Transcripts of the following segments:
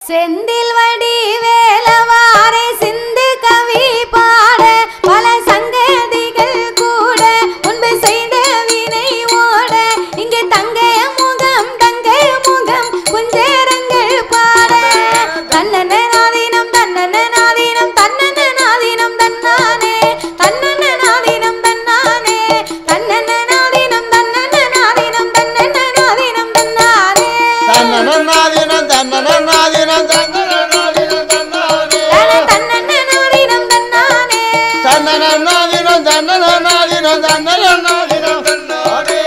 செந்தில் வடி வேலவாரை சிந்து கவி பாட பல சங்கதிகள் கூட முன்பு செய்த வினை ஓட இங்கே தங்க முகம் குஞ்சேரங்கள் பாட தன்னன நாதீனம் தன்னன நாதீனம் தன்னன நாதீனம் தன்னானே தன்னன நாதீனம் தன்னானே தன்னன நாதீனம் தன்னன நாதீனம் தன்னன நாதீனம் தன்னானே தன்னன நாதீனம் தன்னன நாதீனம் தன்னன நாதீனம் தன்னானே தன்னன நாதீனம் தன்னானே தன்னன நாதீனம் தன்னன நாதீனம் தன்னன நாதீனம் தன்னானே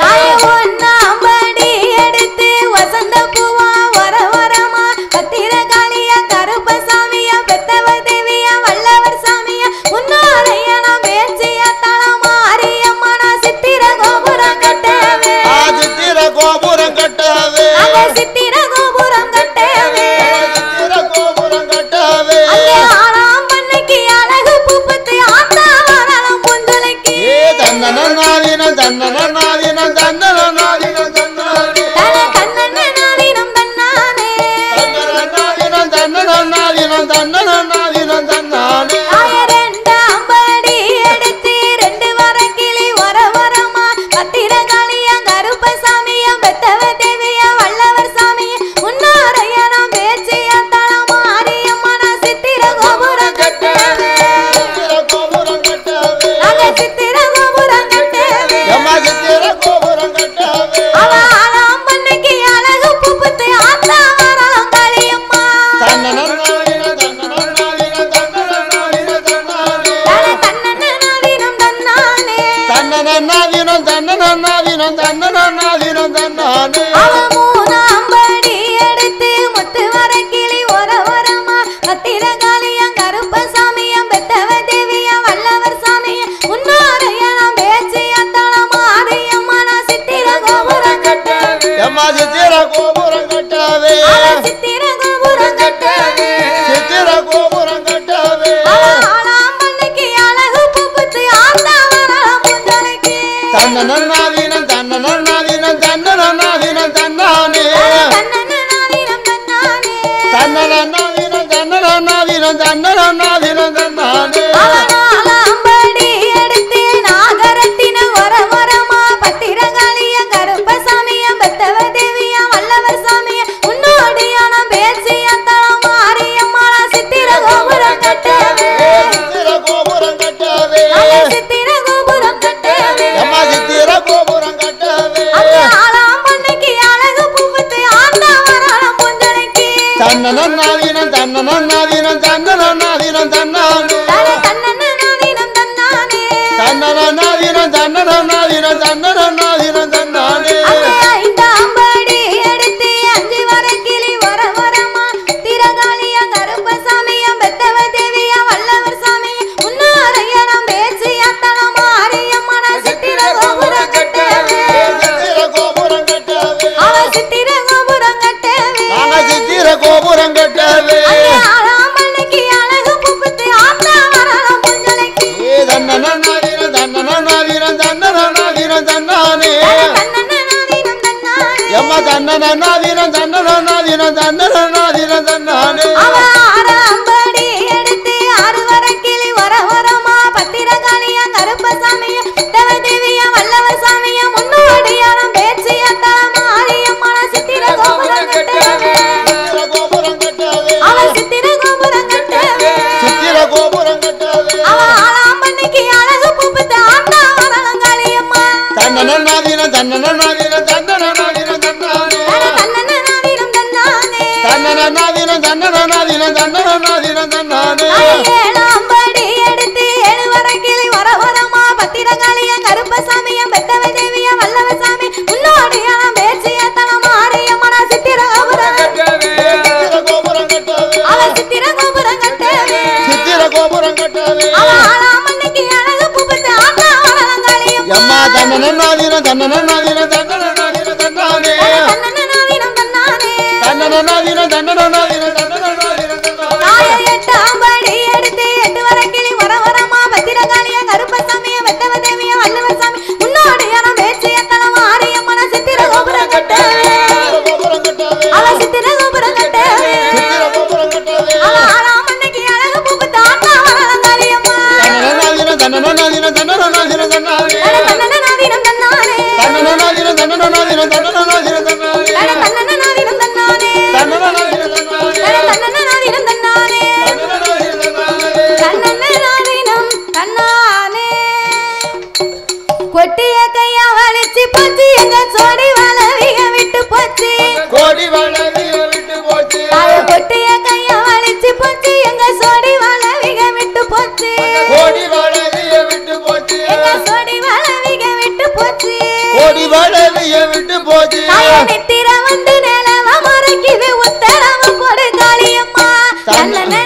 ஒன்னாம்படி எடுத்து வசந்த பூவா வர வரமா பத்திரகாளியா கருப்பசாமியா பெத்தவ தேவியா வல்லவர் சாமியா முன்னாரையன பேச்சியா தலமாரியம்மனா சித்திர கோபுரம் கட்டவே சித்திர கோபுரம் கட்டவே சித்திர கோபுரம் கட்டவே சித்திர கோபுரம் கட்டவே ஆறாம் பண்ணைக்கு அழகு பூப்பத்து ஆத்தா வரலாம் புந்துளைக்கு தன்னன நாதீனம் தன்னன நாதீனம் தன்னன நாதீனம் தன்னானே தன்னன நாதீனம் தன்னானே தன்னன நாதீனம் தன்னன நாதீனம் தன்னன நாதீனம் தன்னானே ரெண்டாம் படி எடுத்து ரெண்டு வரக்கிளி வர வரமா பத்திரகாளியா கருப்பசாமியா பெத்தவ தேவியா வல்லவர் சாமியா முன்னாரையனா பேச்சியா தலமாரியம்மனா சித்திர கோபுரம் கட்டவே சித்திர கோபுரம் கட்டவே சித்திர கோபுரம் கட்டவே சித்திர கோபுரம் கட்டவே ஆறாம் பண்ணைக்கு அழகு பூப்பத்து ஆத்தா வரலாம் காளியம்மா தன்னன நாதீனம் தன்னன நாதீனம் தன்னன நாதீனம் தன்னானே தன்னன நாதீனம் தன்னானே தன்னன நாதீனம் தன்னன நாதீனம் தன்னன நாதீனம் தன்னானே மூணாம் படி எடுத்து முத்து வரக்கிளி வர வரமா பத்திரகாளியா கருப்பசாமியா பெத்தவ தேவியா வல்லவர் சாமியா முன்னாரையனா பேச்சியா தலமாரியம்மனா சித்திர கோபுரம் கட்டவே சித்திர கோபுரம் கட்டவே சித்திர கோபுரம் கட்டவே சித்திர கோபுரம் கட்டவே ஆளாம் பண்ணைக்கு அழகு பூப்பத்து ஆத்தா வரலாம் புந்தலைக்கு தன்னன நாதீனம் தன்னன நாதீனம் தன்னன நாதீனம் தன்னானே தன்னன நாதீனம் தன்னானே தன்னன நாதீனம் தன்னன நாதீனம் தன்னன நாதீனம் தன்னானே நாலாம்படி எடுத்து நாகரத்தின வர வரமா பத்திரகாளியா கருப்பசாமியா பெத்தவ தேவியா வல்லவர் சாமியா முன்னோடியான பேச்சியா தலமாரியம்மனா சித்திர கோபுரம் கட்டவே சித்திர கோபுரம் கட்டவே சித்திர கோபுரம் கட்டவே சித்திர கோபுரம் கட்டவே ஆளாம் பண்ணைக்கு அழகு பூப்பத்து ஆத்தா வரலாம் புந்தலைக்கு தன்னன நாதீனம் தன்னன நாதீனம் தன்னன நாதீனம் தன்னானே தன்னன நாதீனம் தன்னானே தன்னன நாதீனம் தன்னன நாதீனம் தன்னன நாதீனம் தன்னானே ஐந்தாம் படி எடுத்து அஞ்சு வரக்கிளி வர வரமா திரகாளியா கருப்பசாமியா பெத்தவ தேவியா வல்லவர் சாமியா முன்னாரையனம் பேச்சியா தலமாரியம்மனா சித்திர கோபுரம் கட்டவே சித்திர கோபுரம் கட்டவே சித்திர கோபுரம் கட்டவே சித்திர கோபுரம் கட்டவே ஆறாம் பண்ணைக்கு அழகு பூப்பத்து ஆத்தா வரலாம் புஞ்சலைக்கு தன்னன நாதீனம் தன்னன நாதீனம் தன்னன நாதீனம் தன்னானே தன்னன நாதீனம் தன்னானே தன்னன நாதீனம் தன்னன நாதீனம் தன்னன நாதீனம் தன்னானே ஆறாம் படி எடுத்து ஆறு வரக்கிளி வர வரமா பத்திரகாளியா கருப்பசாமியா பெத்தவ தேவியா வல்லவர் சாமியா முன்னோடியான பேச்சியா தலமாரியம்மனா சித்திர கோபுரம் கட்டவே சித்திர கோபுரம் கட்டவே சித்திர கோபுரம் கட்டவே சித்திர கோபுரம் கட்டவே ஆளாம் பண்ணைக்கு அழகு பூப்பத்து ஆத்தா வரலாம் காளியம்மா தன்னன நாதீனம் தன்னன நாதீனம் தன்னன நாதீனம் தன்னானே தன்னன நாதீனம் தன்னானே தன்னன நாதீனம் தன்னன நாதீனம் தன்னன நாதீனம் தன்னானே ஏழாம் படி எடுத்து ஏழு வரக்கிளி வர வரமா பத்திரகாளியா கருப்பசாமியா பெத்தவ தேவியா வல்லவர் சாமி முன்னோடியான பேச்சியா தலமாரியம்மனா சித்திர கோபுரம் சித்திர கோபுரம் கட்டவே சித்திர கோபுரம் கட்டவே சித்திர கோபுரம் கட்டவே ஆளாம் பண்ணைக்கு அழகு பூப்பத்து ஆத்தா வரலாம் காளியம்மா தன்னன நாதீனம் தன்னன நாதீனம் தன்னன நாதீனம் தன்னானே தன்னன நாதீனம் தன்னானே தன்னன நாதீனம் தன்னன நாதீனம் தன்னன நாதீனம் தன்னானே எட்டாம் படி எடுத்து எட்டு வரக்கிளி வர வரமா பத்திரகாளியா கருப்பசாமியா பெத்தவ தேவியா வல்லவர் சாமி முன்னோடியான பேச்சியா தலமாரியம்மனா சித்திர கோபுரம் கட்டவே கோபுரம் கட்டவே சித்திர கோபுரம் கட்டவே சித்திர கோபுரம் தன்னன